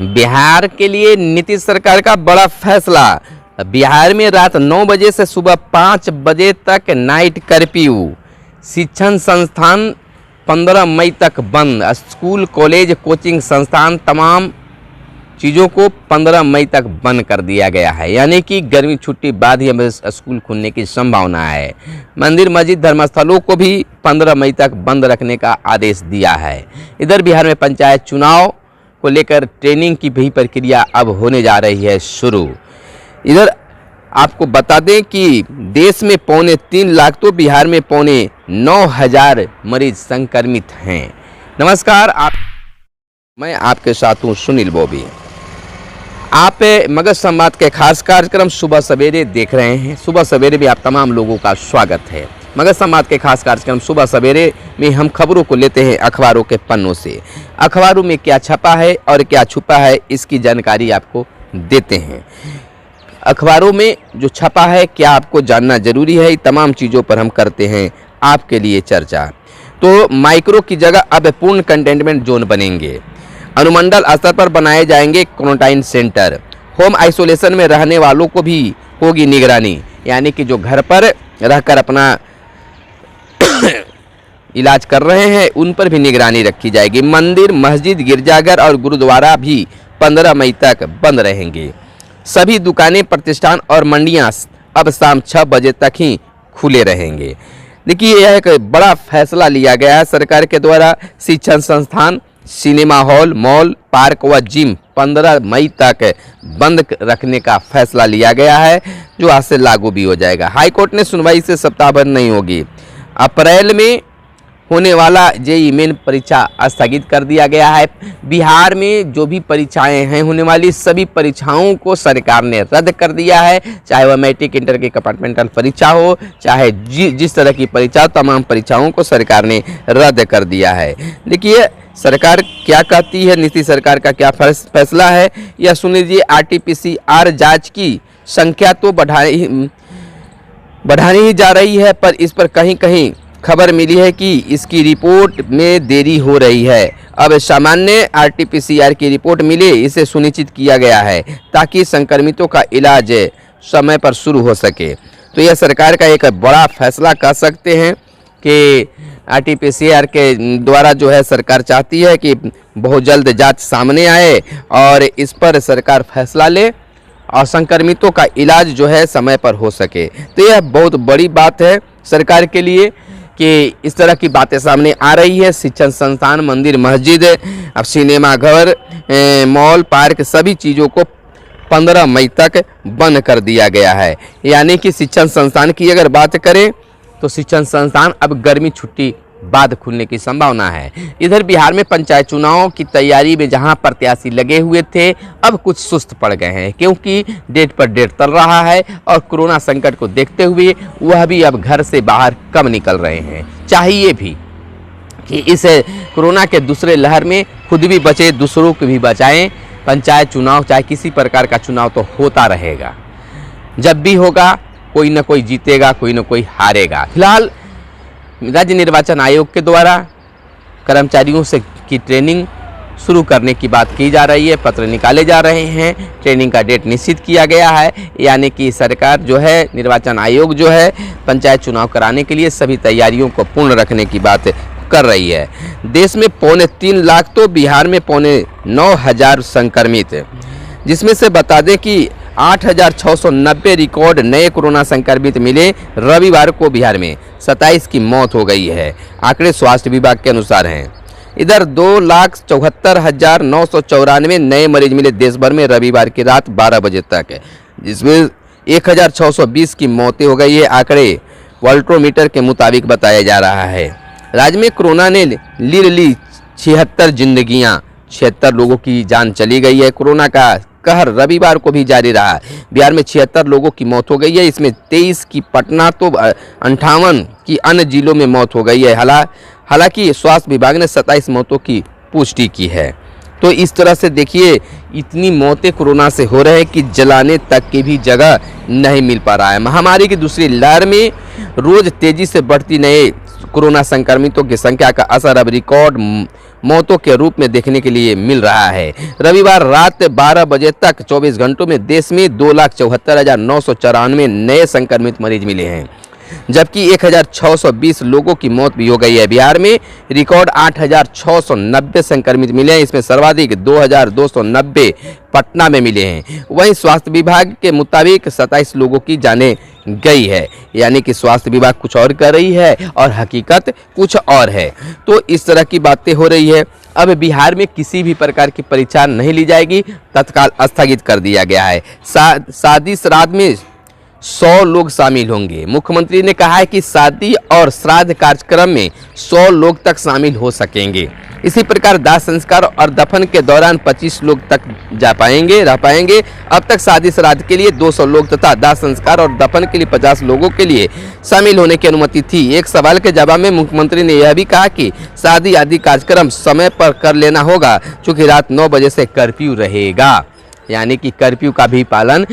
बिहार के लिए नीतीश सरकार का बड़ा फैसला। बिहार में रात 9 बजे से सुबह 5 बजे तक नाइट कर्फ्यू। शिक्षण संस्थान 15 मई तक बंद। स्कूल, कॉलेज, कोचिंग संस्थान तमाम चीज़ों को 15 मई तक बंद कर दिया गया है। यानी कि गर्मी छुट्टी बाद ही हमें स्कूल खुलने की संभावना है। मंदिर, मस्जिद, धर्मस्थलों को भी 15 मई तक बंद रखने का आदेश दिया है। इधर बिहार में पंचायत चुनाव को लेकर ट्रेनिंग की भी प्रक्रिया अब होने जा रही है शुरू। इधर आपको बता दें कि देश में 3.25 लाख तो बिहार में 9,500 मरीज संक्रमित हैं। नमस्कार, मैं आपके साथ हूँ सुनील बॉबी। आप मगध संवाद के खास कार्यक्रम सुबह सवेरे देख रहे हैं। सुबह सवेरे में आप तमाम लोगों का स्वागत है। मगध संवाद के खास कार्यक्रम सुबह सवेरे में हम खबरों को लेते हैं अखबारों के पन्नों से। अखबारों में क्या छपा है और क्या छुपा है, इसकी जानकारी आपको देते हैं। अखबारों में जो छपा है क्या आपको जानना जरूरी है, तमाम चीज़ों पर हम करते हैं आपके लिए चर्चा। तो माइक्रो की जगह अब पूर्ण कंटेनमेंट जोन बनेंगे। अनुमंडल स्तर पर बनाए जाएंगे क्वारंटाइन सेंटर। होम आइसोलेशन में रहने वालों को भी होगी निगरानी, यानी कि जो घर पर रहकर अपना इलाज कर रहे हैं उन पर भी निगरानी रखी जाएगी। मंदिर, मस्जिद, गिरजाघर और गुरुद्वारा भी 15 मई तक बंद रहेंगे। सभी दुकानें, प्रतिष्ठान और मंडियां अब शाम 6 बजे तक ही खुले रहेंगे। देखिए, यह एक बड़ा फैसला लिया गया है सरकार के द्वारा। शिक्षण संस्थान, सिनेमा हॉल, मॉल, पार्क व जिम 15 मई तक बंद रखने का फैसला लिया गया है, जो आज से लागू भी हो जाएगा। हाईकोर्ट ने सुनवाई से सप्ताह भर नहीं होगी। अप्रैल में होने वाला जेईई मेन परीक्षा स्थगित कर दिया गया है। बिहार में जो भी परीक्षाएं हैं होने वाली सभी परीक्षाओं को सरकार ने रद्द कर दिया है, चाहे वह मैट्रिक, इंटर की कंपार्टमेंटल परीक्षा हो, चाहे जिस तरह की परीक्षा, तमाम परीक्षाओं को सरकार ने रद्द कर दिया है। देखिए सरकार क्या कहती है, नीतीश सरकार का क्या फैसला है, यह सुन लीजिए। RT-PCR जाँच की संख्या तो बढ़ानी ही जा रही है, पर इस पर कहीं कहीं खबर मिली है कि इसकी रिपोर्ट में देरी हो रही है। अब सामान्य RT-PCR की रिपोर्ट मिले, इसे सुनिश्चित किया गया है ताकि संक्रमितों का इलाज समय पर शुरू हो सके। तो यह सरकार का एक बड़ा फैसला कह सकते हैं कि RT-PCR के द्वारा जो है सरकार चाहती है कि बहुत जल्द जांच सामने आए और इस पर सरकार फैसला ले और संक्रमितों का इलाज जो है समय पर हो सके। तो यह बहुत बड़ी बात है सरकार के लिए कि इस तरह की बातें सामने आ रही है। शिक्षण संस्थान, मंदिर, मस्जिद, अब सिनेमा घर, मॉल, पार्क, सभी चीज़ों को 15 मई तक बंद कर दिया गया है। यानी कि शिक्षण संस्थान की अगर बात करें तो शिक्षण संस्थान अब गर्मी छुट्टी बाद खुलने की संभावना है। इधर बिहार में पंचायत चुनाव की तैयारी में जहां प्रत्याशी लगे हुए थे, अब कुछ सुस्त पड़ गए हैं, क्योंकि डेट पर डेट चल रहा है और कोरोना संकट को देखते हुए वह भी अब घर से बाहर कम निकल रहे हैं। चाहिए भी कि इस कोरोना के दूसरे लहर में खुद भी बचे, दूसरों को भी बचाएं। पंचायत चुनाव चाहे किसी प्रकार का चुनाव तो होता रहेगा, जब भी होगा कोई ना कोई जीतेगा, कोई ना कोई हारेगा। फिलहाल राज्य निर्वाचन आयोग के द्वारा कर्मचारियों से की ट्रेनिंग शुरू करने की बात की जा रही है, पत्र निकाले जा रहे हैं, ट्रेनिंग का डेट निश्चित किया गया है। यानी कि सरकार जो है, निर्वाचन आयोग जो है, पंचायत चुनाव कराने के लिए सभी तैयारियों को पूर्ण रखने की बात कर रही है। देश में 3.25 लाख तो बिहार में 9,500 संक्रमित, जिसमें से बता दें कि 8,690 रिकॉर्ड नए कोरोना संक्रमित मिले। रविवार को बिहार में 27 की मौत हो गई है, आंकड़े स्वास्थ्य विभाग के अनुसार हैं। इधर 2,74,994 नए मरीज मिले देश भर में रविवार की रात 12 बजे तक, जिसमें 1,620 की मौतें हो गई है, आंकड़े वोल्ट्रोमीटर के मुताबिक बताया जा रहा है। राज्य में कोरोना ने ली 76 जिंदगियां, 76 लोगों की जान चली गई है। कोरोना का कहर रविवार को भी जारी रहा। बिहार में 76 लोगों की मौत हो गई है, इसमें 23 की पटना तो 58 की अन्य जिलों में मौत हो गई है। हालांकि स्वास्थ्य विभाग ने 27 मौतों की पुष्टि की है। तो इस तरह से देखिए, इतनी मौतें कोरोना से हो रहे हैं कि जलाने तक की भी जगह नहीं मिल पा रहा है। महामारी की दूसरी लहर में रोज तेजी से बढ़ती नए कोरोना संक्रमितों की संख्या का असर अब रिकॉर्ड मौतों के रूप में देखने के लिए मिल रहा है। रविवार रात 12 बजे तक 24 घंटों में देश में 2,74,994 नए संक्रमित मरीज मिले हैं, जबकि 1,620 लोगों की मौत भी हो गई है। बिहार में रिकॉर्ड 8,690 संक्रमित मिले हैं, इसमें सर्वाधिक 2,290 पटना में मिले हैं। वहीं स्वास्थ्य विभाग के मुताबिक 27 लोगों की जानें गई है, यानी कि स्वास्थ्य विभाग कुछ और कर रही है और हकीकत कुछ और है। तो इस तरह की बातें हो रही है। अब बिहार में किसी भी प्रकार की परीक्षा नहीं ली जाएगी, तत्काल स्थगित कर दिया गया है। शादी श्राद्ध में 100 लोग शामिल होंगे। मुख्यमंत्री ने कहा है कि शादी और श्राद्ध कार्यक्रम में 100 लोग तक शामिल हो सकेंगे। इसी प्रकार दाह संस्कार और दफन के दौरान 25 लोग तक रह पाएंगे। अब तक शादी श्राद्ध के लिए 200 लोग तथा दाह संस्कार और दफन के लिए 50 लोगों के लिए शामिल होने की अनुमति थी। एक सवाल के जवाब में मुख्यमंत्री ने यह भी कहा कि शादी आदि कार्यक्रम समय पर कर लेना होगा, चूँकि रात 9 बजे से कर्फ्यू रहेगा, यानी कि कर्फ्यू का भी पालन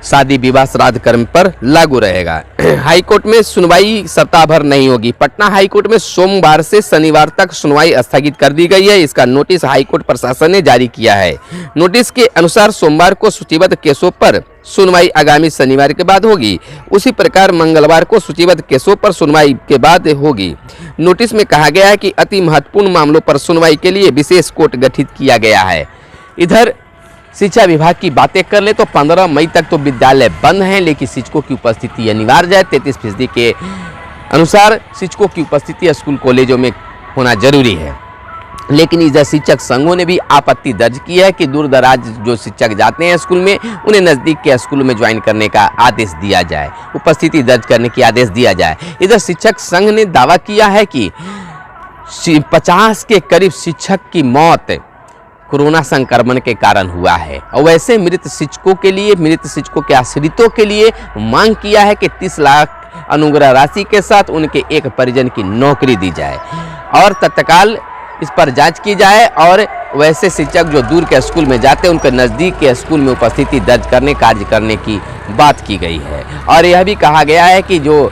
शादी विवाह श्राद्ध कर्म पर लागू रहेगा। हाईकोर्ट में सुनवाई सप्ताह भर नहीं होगी। पटना हाईकोर्ट में सोमवार से शनिवार तक सुनवाई स्थगित कर दी गई है। इसका नोटिस हाईकोर्ट प्रशासन ने जारी किया है। नोटिस के अनुसार सोमवार को सूचीबद्ध केसों पर सुनवाई आगामी शनिवार के बाद होगी। उसी प्रकार मंगलवार को सूचीबद्ध केसों पर सुनवाई के बाद होगी। नोटिस में कहा गया है कि अति महत्वपूर्ण मामलों पर सुनवाई के लिए विशेष कोर्ट गठित किया गया है। इधर शिक्षा विभाग की बातें कर ले तो 15 मई तक तो विद्यालय बंद हैं, लेकिन शिक्षकों की उपस्थिति अनिवार्य है। 33% के अनुसार शिक्षकों की उपस्थिति स्कूल कॉलेजों में होना जरूरी है। लेकिन इधर शिक्षक संघों ने भी आपत्ति दर्ज की है कि दूर दराज जो शिक्षक जाते हैं स्कूल में, उन्हें नज़दीक के स्कूल में ज्वाइन करने का आदेश दिया जाए, उपस्थिति दर्ज करने की आदेश दिया जाए। इधर शिक्षक संघ ने दावा किया है कि 50 के करीब शिक्षक की मौत कोरोना संक्रमण के कारण हुआ है। और वैसे मृत शिक्षकों के आश्रितों के लिए मांग किया है कि 30 लाख अनुग्रह राशि के साथ उनके एक परिजन की नौकरी दी जाए और तत्काल इस पर जांच की जाए। और वैसे शिक्षक जो दूर के स्कूल में जाते हैं, उनके नज़दीक के स्कूल में उपस्थिति दर्ज करने, कार्य करने की बात की गई है। और यह भी कहा गया है कि जो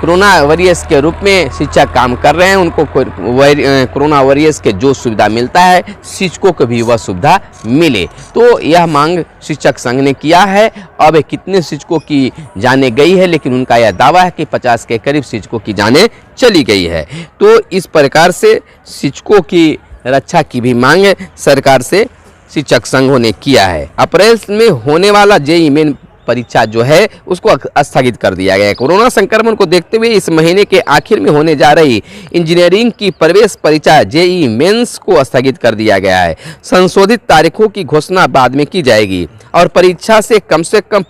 कोरोना वॉरियर्स के रूप में शिक्षक काम कर रहे हैं, उनको कोरोना वॉरियर्स के जो सुविधा मिलता है, शिक्षकों को भी वह सुविधा मिले। तो यह मांग शिक्षक संघ ने किया है। अब कितने शिक्षकों की जाने गई है, लेकिन उनका यह दावा है कि 50 के करीब शिक्षकों की जाने चली गई है। तो इस प्रकार से शिक्षकों की रक्षा की भी मांग सरकार से शिक्षक संघों ने किया है। अप्रैल में होने वाला जेईई मेन परीक्षा जो है उसको स्थगित कर दिया गया है। कोरोना संक्रमण को देखते हुए इस महीने के आखिर में होने जा रही इंजीनियरिंग की प्रवेश परीक्षा जेईई मेंस को स्थगित कर दिया गया है। संशोधित तारीखों की घोषणा बाद में की जाएगी और परीक्षा से कम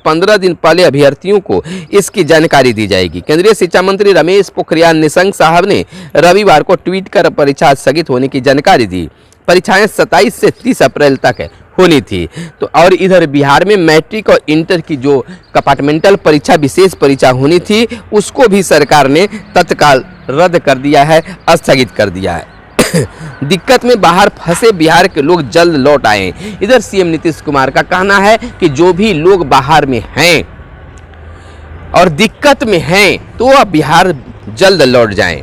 15 दिन पहले अभ्यर्थियों को इसकी जानकारी दी जाएगी। केंद्रीय शिक्षा मंत्री रमेश पोखरियाल निशंक साहब ने रविवार को ट्वीट कर परीक्षा स्थगित होने की जानकारी दी। परीक्षाएं 27 से 30 अप्रैल तक होनी थी। तो और इधर बिहार में मैट्रिक और इंटर की जो कंपार्टमेंटल परीक्षा, विशेष परीक्षा होनी थी, उसको भी सरकार ने तत्काल रद्द कर दिया है, स्थगित कर दिया है। दिक्कत में बाहर फंसे बिहार के लोग जल्द लौट आए। इधर सीएम नीतीश कुमार का कहना है कि जो भी लोग बाहर में हैं और दिक्कत में हैं, तो वह बिहार जल्द लौट जाएं।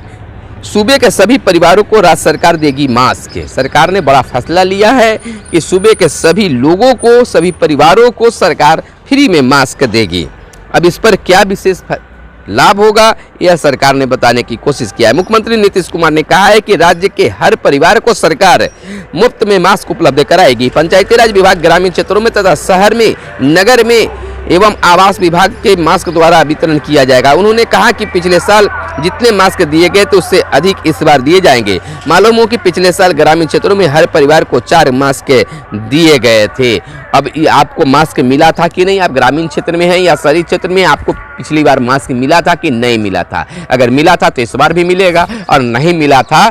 सूबे के सभी परिवारों को राज्य सरकार देगी मास्क। सरकार ने बड़ा फैसला लिया है कि सूबे के सभी लोगों को, सभी परिवारों को सरकार फ्री में मास्क देगी। अब इस पर क्या विशेष लाभ होगा, यह सरकार ने बताने की कोशिश किया है। मुख्यमंत्री नीतीश कुमार ने कहा है कि राज्य के हर परिवार को सरकार मुफ्त में मास्क उपलब्ध कराएगी। पंचायती राज विभाग ग्रामीण क्षेत्रों में तथा शहर में, नगर में एवं आवास विभाग के मास्क द्वारा वितरण किया जाएगा। उन्होंने कहा कि पिछले साल जितने मास्क दिए गए थे उससे अधिक इस बार दिए जाएंगे। मालूम हो कि पिछले साल ग्रामीण क्षेत्रों में हर परिवार को 4 मास्क दिए गए थे। अब आपको मास्क मिला था कि नहीं? आप ग्रामीण क्षेत्र में हैं या शहरी क्षेत्र में, आपको पिछली बार मास्क मिला था कि नहीं मिला था? अगर मिला था तो इस बार भी मिलेगा, और नहीं मिला था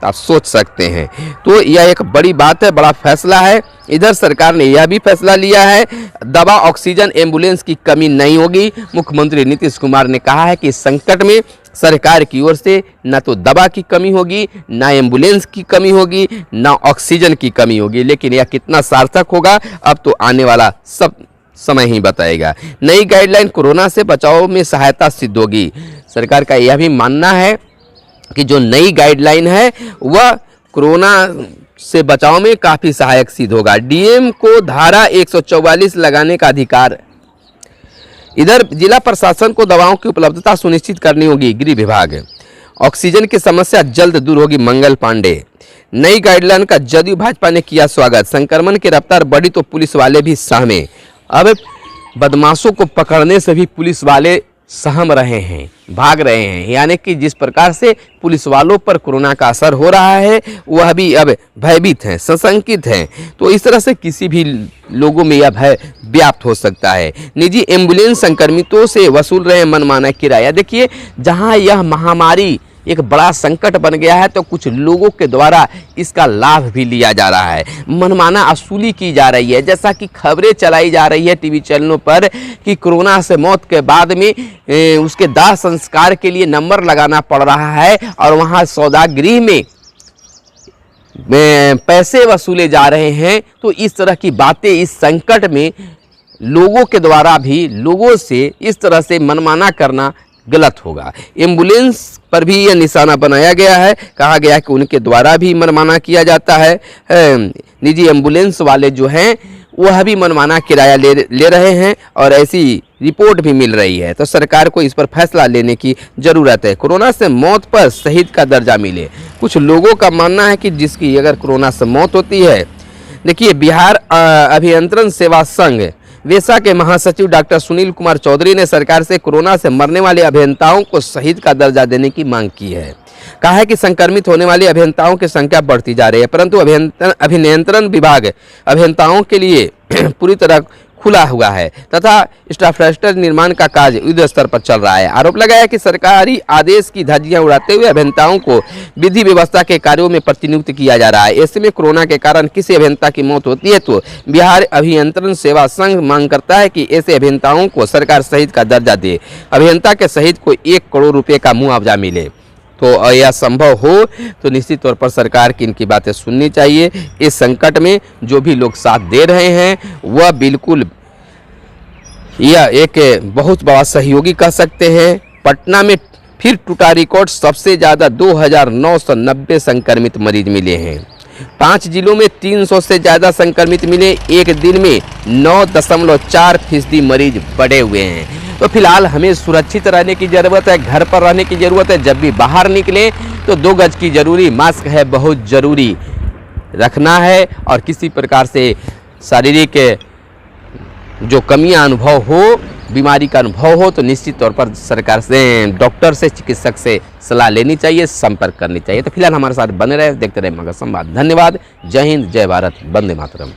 तो आप सोच सकते हैं। तो यह एक बड़ी बात है, बड़ा फैसला है। इधर सरकार ने यह भी फैसला लिया है, दवा, ऑक्सीजन, एम्बुलेंस की कमी नहीं होगी। मुख्यमंत्री नीतीश कुमार ने कहा है कि इस संकट में सरकार की ओर से न तो दवा की कमी होगी, ना एम्बुलेंस की कमी होगी, ना ऑक्सीजन की कमी होगी। लेकिन यह कितना सार्थक होगा, अब तो आने वाला सब समय ही बताएगा। नई गाइडलाइन कोरोना से बचाव में सहायता सिद्ध होगी। सरकार का यह भी मानना है कि जो नई गाइडलाइन है वह कोरोना से बचाव में काफ़ी सहायक सिद्ध होगा। डीएम को धारा 144 लगाने का अधिकार। इधर जिला प्रशासन को दवाओं की उपलब्धता सुनिश्चित करनी होगी। गृह विभाग। ऑक्सीजन की समस्या जल्द दूर होगी। मंगल पांडे। नई गाइडलाइन का जदयू भाजपा ने किया स्वागत। संक्रमण की रफ्तार बढ़ी तो पुलिस वाले भी सहमे। अब बदमाशों को पकड़ने से भी पुलिस वाले सहम रहे हैं, भाग रहे हैं। यानी कि जिस प्रकार से पुलिस वालों पर कोरोना का असर हो रहा है वह भी अब भयभीत हैं, सशंकित हैं। तो इस तरह से किसी भी लोगों में यह भय व्याप्त हो सकता है। निजी एम्बुलेंस संक्रमितों से वसूल रहे हैं मनमाना किराया। देखिए, जहां यह महामारी एक बड़ा संकट बन गया है तो कुछ लोगों के द्वारा इसका लाभ भी लिया जा रहा है, मनमाना वसूली की जा रही है। जैसा कि खबरें चलाई जा रही है टीवी चैनलों पर कि कोरोना से मौत के बाद में उसके दाह संस्कार के लिए नंबर लगाना पड़ रहा है और वहां सौदागृह में पैसे वसूले जा रहे हैं। तो इस तरह की बातें इस संकट में लोगों के द्वारा भी लोगों से इस तरह से मनमाना करना गलत होगा। एम्बुलेंस पर भी यह निशाना बनाया गया है। कहा गया है कि उनके द्वारा भी मनमाना किया जाता है। निजी एम्बुलेंस वाले जो हैं वह भी मनमाना किराया ले रहे हैं और ऐसी रिपोर्ट भी मिल रही है। तो सरकार को इस पर फैसला लेने की ज़रूरत है। कोरोना से मौत पर शहीद का दर्जा मिले। कुछ लोगों का मानना है कि जिसकी अगर कोरोना से मौत होती है, देखिए बिहार अभियंत्रण सेवा संघ वेसा के महासचिव डॉक्टर सुनील कुमार चौधरी ने सरकार से कोरोना से मरने वाले अभियंताओं को शहीद का दर्जा देने की मांग की है। कहा है कि संक्रमित होने वाले अभियंताओं की संख्या बढ़ती जा रही है, परंतु अभियंत्रण विभाग अभियंताओं के लिए पूरी तरह खुला हुआ है तथा इंफ्रास्ट्रक्चर निर्माण का कार्य युद्ध स्तर पर चल रहा है। आरोप लगाया कि सरकारी आदेश की धज्जियां उड़ाते हुए अभियंताओं को विधि व्यवस्था के कार्यों में प्रतिनियुक्त किया जा रहा है। ऐसे में कोरोना के कारण किसी अभियंता की मौत होती है तो बिहार अभियंत्रण सेवा संघ मांग करता है कि ऐसे अभियंताओं को सरकार शहीद का दर्जा दे। अभियंता के शहीद को 1 करोड़ रुपये का मुआवजा मिले। तो यह संभव हो तो निश्चित तौर पर सरकार की इनकी बातें सुननी चाहिए। इस संकट में जो भी लोग साथ दे रहे हैं वह बिल्कुल यह एक बहुत बड़ा सहयोगी कह सकते हैं। पटना में फिर टूटा रिकॉर्ड, सबसे ज़्यादा 2990 संक्रमित मरीज मिले हैं। 5 जिलों में 300 से ज़्यादा संक्रमित मिले। एक दिन में 9.4% मरीज बढ़े हुए हैं। तो फिलहाल हमें सुरक्षित रहने की ज़रूरत है, घर पर रहने की ज़रूरत है। जब भी बाहर निकलें तो 2 गज की ज़रूरी, मास्क है बहुत ज़रूरी रखना है। और किसी प्रकार से शारीरिक जो कमियां अनुभव हो, बीमारी का अनुभव हो तो निश्चित तौर पर सरकार से, डॉक्टर से, चिकित्सक से सलाह लेनी चाहिए, संपर्क करनी चाहिए। तो फिलहाल हमारे साथ बने रहे, देखते रहे मगध संवाद। धन्यवाद। जय हिंद, जय भारत, वंदे मातरम।